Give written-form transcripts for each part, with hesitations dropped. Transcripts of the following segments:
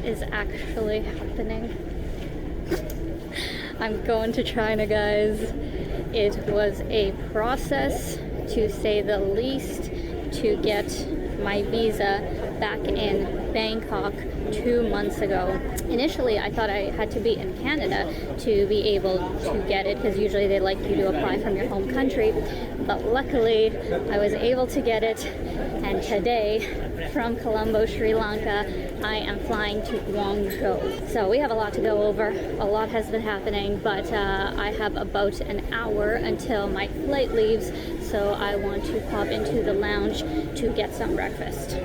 is actually happening. I'm going to China, guys. It was a process, to say the least, to get my visa back in Bangkok 2 months ago. Initially, I thought I had to be in Canada to be able to get it, because usually they like you to apply from your home country. But luckily, I was able to get it, and today, from Colombo, Sri Lanka, I am flying to Guangzhou. So we have a lot to go over. A lot has been happening, but I have about an hour until my flight leaves, so I want to pop into the lounge to get some breakfast.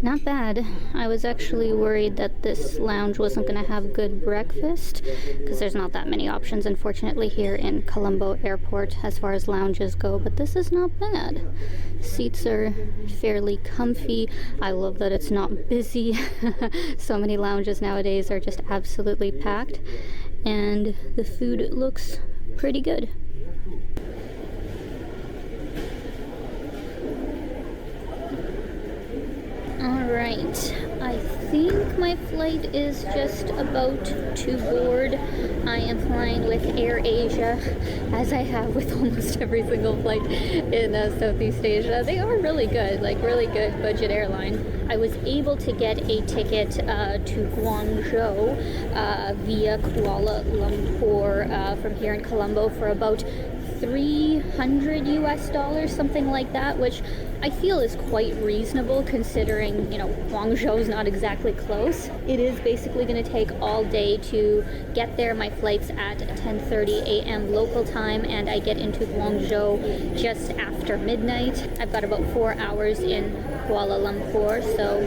Not bad. I was actually worried that this lounge wasn't going to have good breakfast, because there's not that many options, unfortunately, here in Colombo Airport as far as lounges go, but this is not bad. Seats are fairly comfy. I love that it's not busy. So many lounges nowadays are just absolutely packed, and the food looks pretty good. Alright, I think my flight is just about to board. I am flying with AirAsia, as I have with almost every single flight in Southeast Asia. They are really good, like really good budget airline. I was able to get a ticket to Guangzhou via Kuala Lumpur from here in Colombo for about $300 US, something like that, which I feel is quite reasonable considering, you know, Guangzhou's not exactly close. It is basically going to take all day to get there. My flight's at 10:30 a.m. local time, and I get into Guangzhou just after midnight. I've got about 4 hours in Kuala Lumpur, so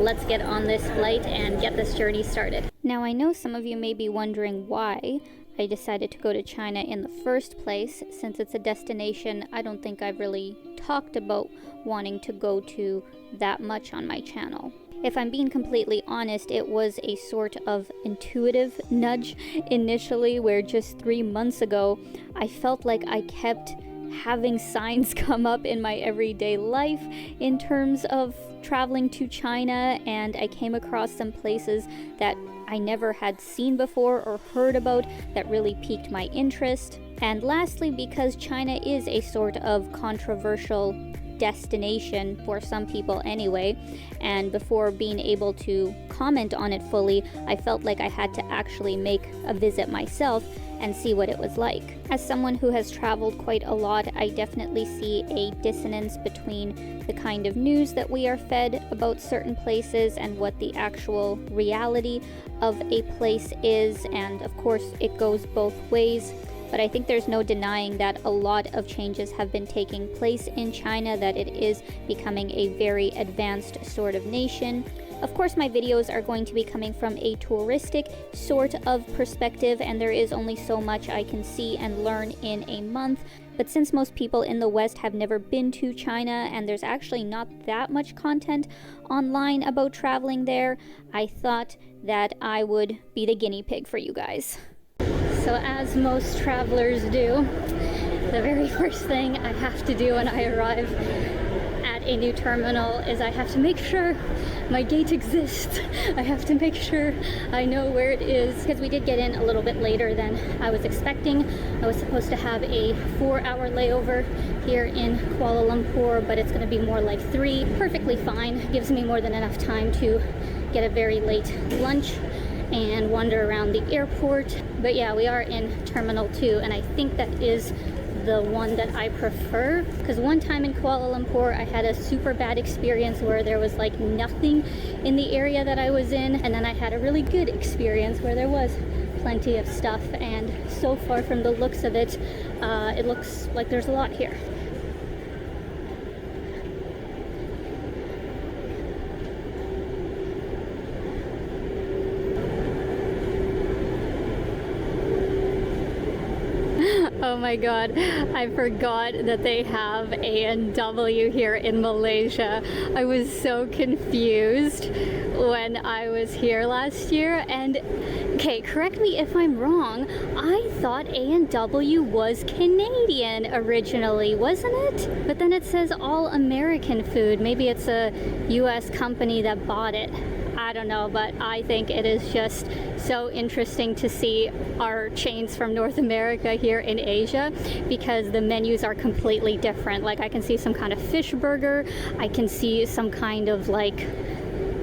let's get on this flight and get this journey started. Now, I know some of you may be wondering why I decided to go to China in the first place, since it's a destination I don't think I've really talked about wanting to go to that much on my channel. If I'm being completely honest, it was a sort of intuitive nudge initially, where just 3 months ago I felt like I kept having signs come up in my everyday life in terms of traveling to China, and I came across some places that I never had seen before or heard about that really piqued my interest. And lastly, because China is a sort of controversial destination for some people anyway, and before being able to comment on it fully, I felt like I had to actually make a visit myself and see what it was like. As someone who has traveled quite a lot, I definitely see a dissonance between the kind of news that we are fed about certain places and what the actual reality of a place is, and of course it goes both ways. But I think there's no denying that a lot of changes have been taking place in China, that it is becoming a very advanced sort of nation. Of course, my videos are going to be coming from a touristic sort of perspective, and there is only so much I can see and learn in a month. But since most people in the West have never been to China, and there's actually not that much content online about traveling there, I thought that I would be the guinea pig for you guys. So as most travelers do, the very first thing I have to do when I arrive at a new terminal is I have to make sure my gate exists. I have to make sure I know where it is, because we did get in a little bit later than I was expecting. I was supposed to have a 4-hour layover here in Kuala Lumpur, but it's going to be more like 3. Perfectly fine. Gives me more than enough time to get a very late lunch and wander around the airport. But yeah, we are in Terminal 2, and I think that is the one that I prefer, because one time in Kuala Lumpur I had a super bad experience where there was like nothing in the area that I was in, and then I had a really good experience where there was plenty of stuff, and so far from the looks of it, it looks like there's a lot here. Oh my god, I forgot that they have A&W here in Malaysia. I was so confused when I was here last year, and okay, correct me if I'm wrong, I thought A&W was Canadian originally, wasn't it? But then it says all American food. Maybe it's a US company that bought it. I don't know, but I think it is just so interesting to see our chains from North America here in Asia, because the menus are completely different. Like, I can see some kind of fish burger, I can see some kind of, like,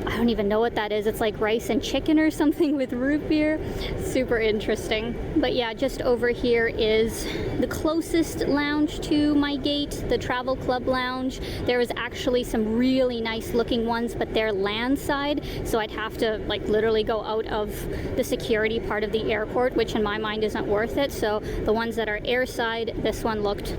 I don't even know what that is. It's like rice and chicken or something with root beer. Super interesting. But yeah, just over here is the closest lounge to my gate, the Travel Club Lounge. There is actually some really nice looking ones, but they're landside, so I'd have to like literally go out of the security part of the airport, which in my mind isn't worth it. So the ones that are airside, this one looked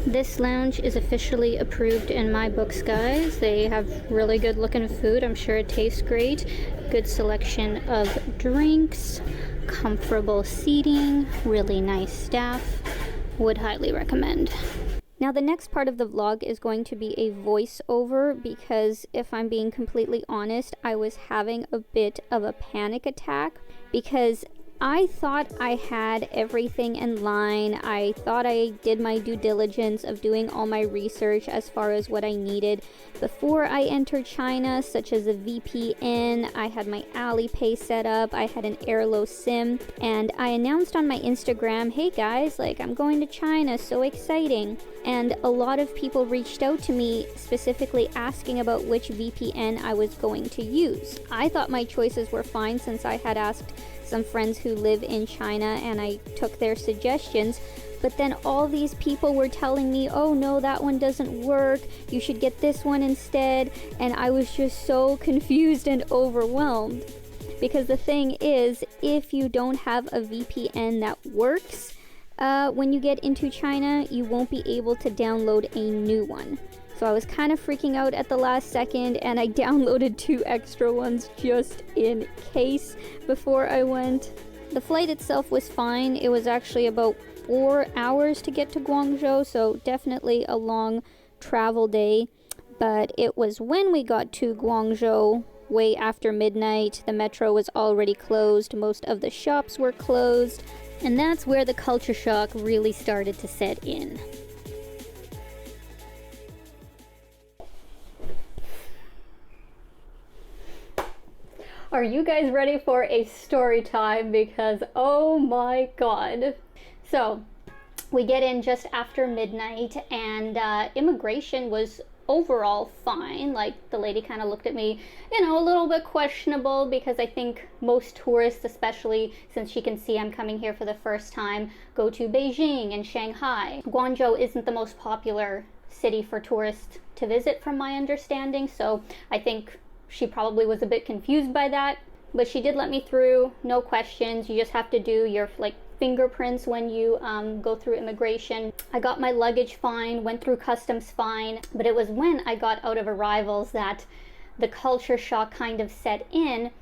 This lounge is officially approved in my books, guys. They have really good looking food. I'm sure it tastes great. Good selection of drinks, comfortable seating, really nice staff. Would highly recommend. Now the next part of the vlog is going to be a voiceover, because if I'm being completely honest, I was having a bit of a panic attack because I thought I had everything in line. I thought I did my due diligence of doing all my research as far as what I needed before I entered China, such as a VPN. I had my Alipay set up, I had an Airlo SIM, and I announced on my Instagram, hey guys, like, I'm going to China, so exciting. And a lot of people reached out to me specifically asking about which VPN I was going to use. I thought my choices were fine since I had asked some friends who live in China and I took their suggestions, but then all these people were telling me, oh no, that one doesn't work, you should get this one instead, and I was just so confused and overwhelmed. Because the thing is, if you don't have a VPN that works, when you get into China, you won't be able to download a new one. So I was kind of freaking out at the last second, and I downloaded 2 extra ones just in case before I went. The flight itself was fine. It was actually about 4 hours to get to Guangzhou, so definitely a long travel day. But it was when we got to Guangzhou, way after midnight. The metro was already closed, most of the shops were closed, and that's where the culture shock really started to set in. Are you guys ready for a story time? Because oh my god. So we get in just after midnight, and immigration was overall fine. Like, the lady kind of looked at me, you know, a little bit questionable, because I think most tourists, especially since she can see I'm coming here for the first time, go to Beijing and Shanghai. Guangzhou isn't the most popular city for tourists to visit from my understanding, so I think she probably was a bit confused by that, but she did let me through, no questions. You just have to do your like fingerprints when you go through immigration. I got my luggage fine, went through customs fine, but it was when I got out of arrivals that the culture shock kind of set in,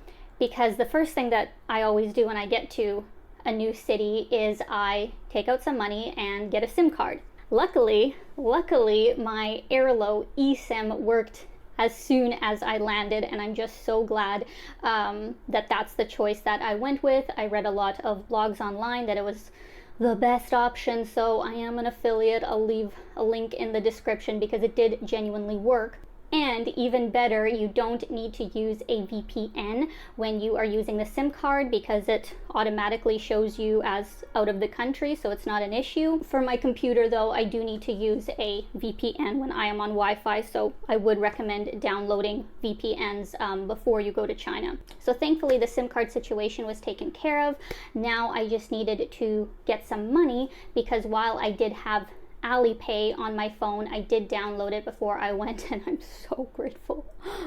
because the first thing that I always do when I get to a new city is I take out some money and get a SIM card. Luckily, my Airlo eSIM worked as soon as I landed, and I'm just so glad that that's the choice that I went with. I read a lot of blogs online that it was the best option, so I am an affiliate. I'll leave a link in the description because it did genuinely work. And even better, you don't need to use a VPN when you are using the SIM card, because it automatically shows you as out of the country, so it's not an issue. For my computer though, I do need to use a VPN when I am on Wi-Fi, so I would recommend downloading VPNs before you go to China. So thankfully the SIM card situation was taken care of. Now I just needed to get some money, because while I did have Alipay on my phone, I did download it before I went, and I'm so grateful.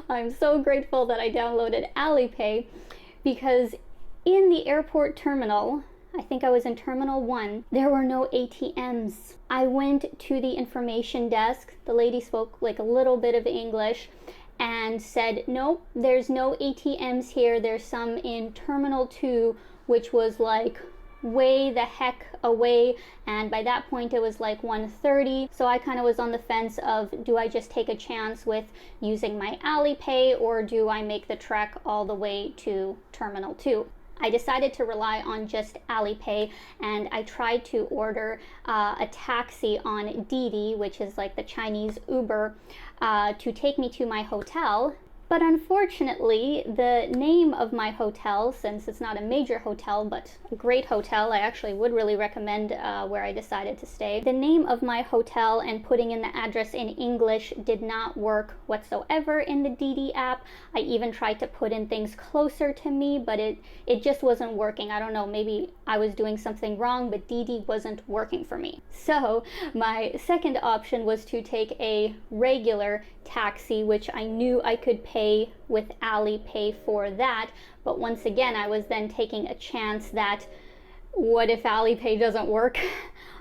I'm so grateful that I downloaded Alipay, because in the airport terminal, I think I was in Terminal 1, there were no ATMs. I went to the information desk. The lady spoke like a little bit of English and said, nope, there's no ATMs here. There's some in Terminal 2, which was like way the heck away, and by that point it was like 1:30. So I kind of was on the fence of, do I just take a chance with using my Alipay, or do I make the trek all the way to Terminal 2? I decided to rely on just Alipay, and I tried to order a taxi on Didi, which is like the Chinese Uber, to take me to my hotel. But unfortunately, the name of my hotel, since it's not a major hotel, but a great hotel, I actually would really recommend where I decided to stay. The name of my hotel and putting in the address in English did not work whatsoever in the Didi app. I even tried to put in things closer to me, but it just wasn't working. I don't know, maybe I was doing something wrong, but Didi wasn't working for me. So my second option was to take a regular taxi, which I knew I could pay with Alipay for that. But once again, I was then taking a chance that, what if Alipay doesn't work?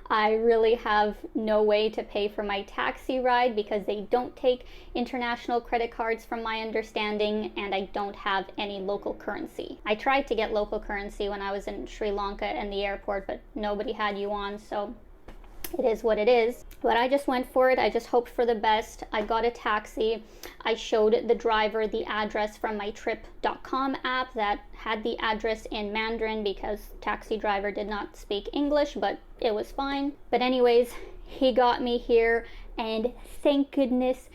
I really have no way to pay for my taxi ride because they don't take international credit cards from my understanding, and I don't have any local currency. I tried to get local currency when I was in Sri Lanka in the airport, but nobody had yuan, so it is what it is. But I just went for it. I just hoped for the best. I got a taxi. I showed the driver the address from my trip.com app that had the address in Mandarin because taxi driver did not speak English, but it was fine. But anyways, he got me here, and thank goodness,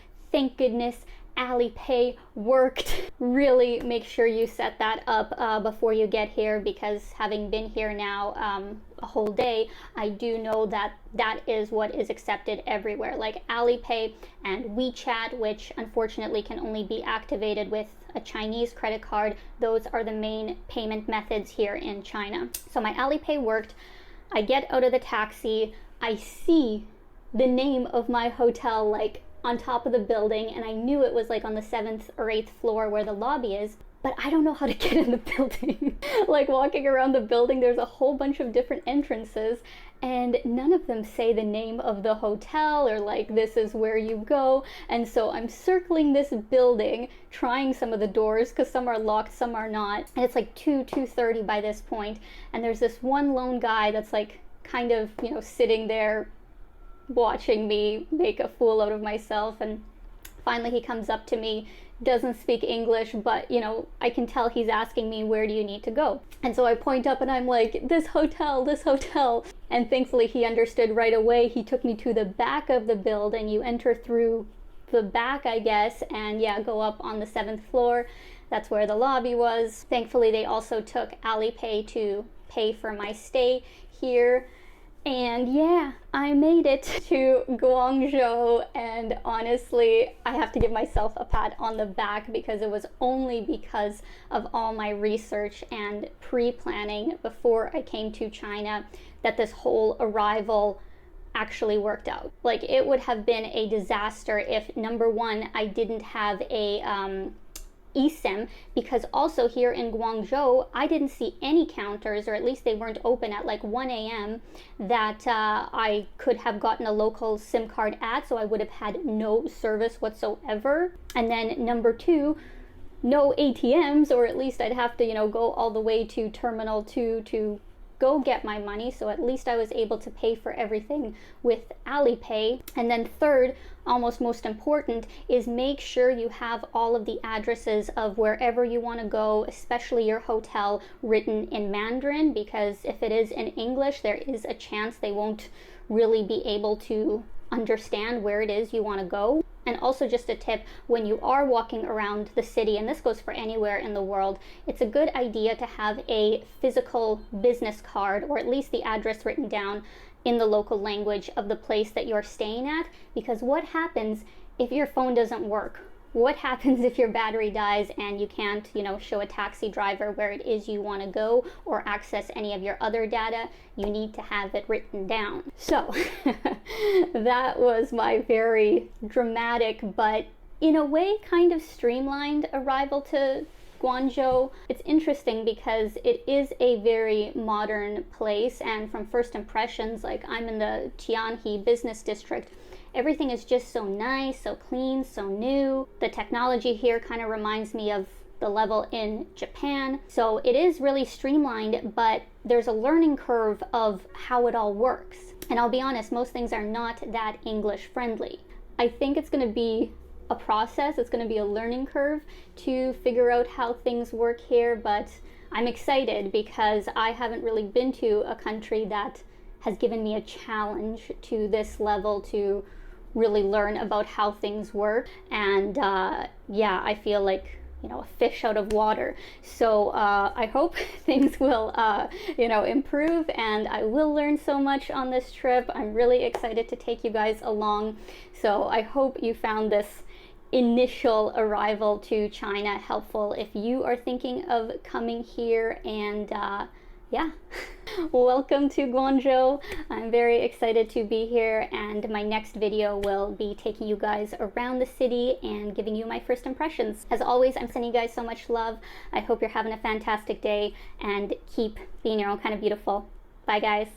Alipay worked. Really make sure you set that up before you get here, because having been here now a whole day, I do know that that is what is accepted everywhere. Like Alipay and WeChat, which unfortunately can only be activated with a Chinese credit card. Those are the main payment methods here in China. So my Alipay worked. I get out of the taxi. I see the name of my hotel like on top of the building, and I knew it was like on the 7th or 8th floor where the lobby is, but I don't know how to get in the building. Like walking around the building, there's a whole bunch of different entrances, and none of them say the name of the hotel or like this is where you go. And so I'm circling this building, trying some of the doors because some are locked, some are not, and it's like 2:30 by this point, and there's this one lone guy that's like kind of, you know, sitting there watching me make a fool out of myself. And finally he comes up to me, doesn't speak English, but you know, I can tell he's asking me, where do you need to go? And so I point up and I'm like, this hotel. And thankfully he understood right away. He took me to the back of the building. You enter through the back, I guess, and yeah, go up on the 7th floor. That's where the lobby was. Thankfully they also took Alipay to pay for my stay here. And yeah, I made it to Guangzhou, and honestly, I have to give myself a pat on the back because it was only because of all my research and pre-planning before I came to China that this whole arrival actually worked out. Like, it would have been a disaster if, number one, I didn't have a eSIM, because also here in Guangzhou, I didn't see any counters, or at least they weren't open at like 1 a.m. that I could have gotten a local SIM card at, so I would have had no service whatsoever. And then number two, no ATMs, or at least I'd have to, you know, go all the way to Terminal 2 to go get my money. So at least I was able to pay for everything with Alipay. And then third, almost most important, is make sure you have all of the addresses of wherever you want to go, especially your hotel, written in Mandarin, because if it is in English, there is a chance they won't really be able to understand where it is you want to go. And also just a tip, when you are walking around the city, and this goes for anywhere in the world, it's a good idea to have a physical business card, or at least the address written down in the local language of the place that you're staying at. Because what happens if your phone doesn't work? What happens if your battery dies and you can't, you know, show a taxi driver where it is you want to go or access any of your other data? You need to have it written down. So that was my very dramatic, but in a way kind of streamlined arrival to Guangzhou, it's interesting because it is a very modern place, and from first impressions, like I'm in the Tianhe business district, everything is just so nice, so clean, so new. The technology here kind of reminds me of the level in Japan. So it is really streamlined, but there's a learning curve of how it all works. And I'll be honest, most things are not that English friendly. I think it's going to be a process, it's going to be a learning curve to figure out how things work here, but I'm excited because I haven't really been to a country that has given me a challenge to this level to really learn about how things work. And yeah, I feel like, you know, a fish out of water. So I hope things will, you know, improve, and I will learn so much on this trip. I'm really excited to take you guys along. So I hope you found this initial arrival to China helpful if you are thinking of coming here. And yeah, welcome to Guangzhou. I'm very excited to be here, and my next video will be taking you guys around the city and giving you my first impressions. As always, I'm sending you guys so much love. I hope you're having a fantastic day, and keep being your own kind of beautiful. Bye guys.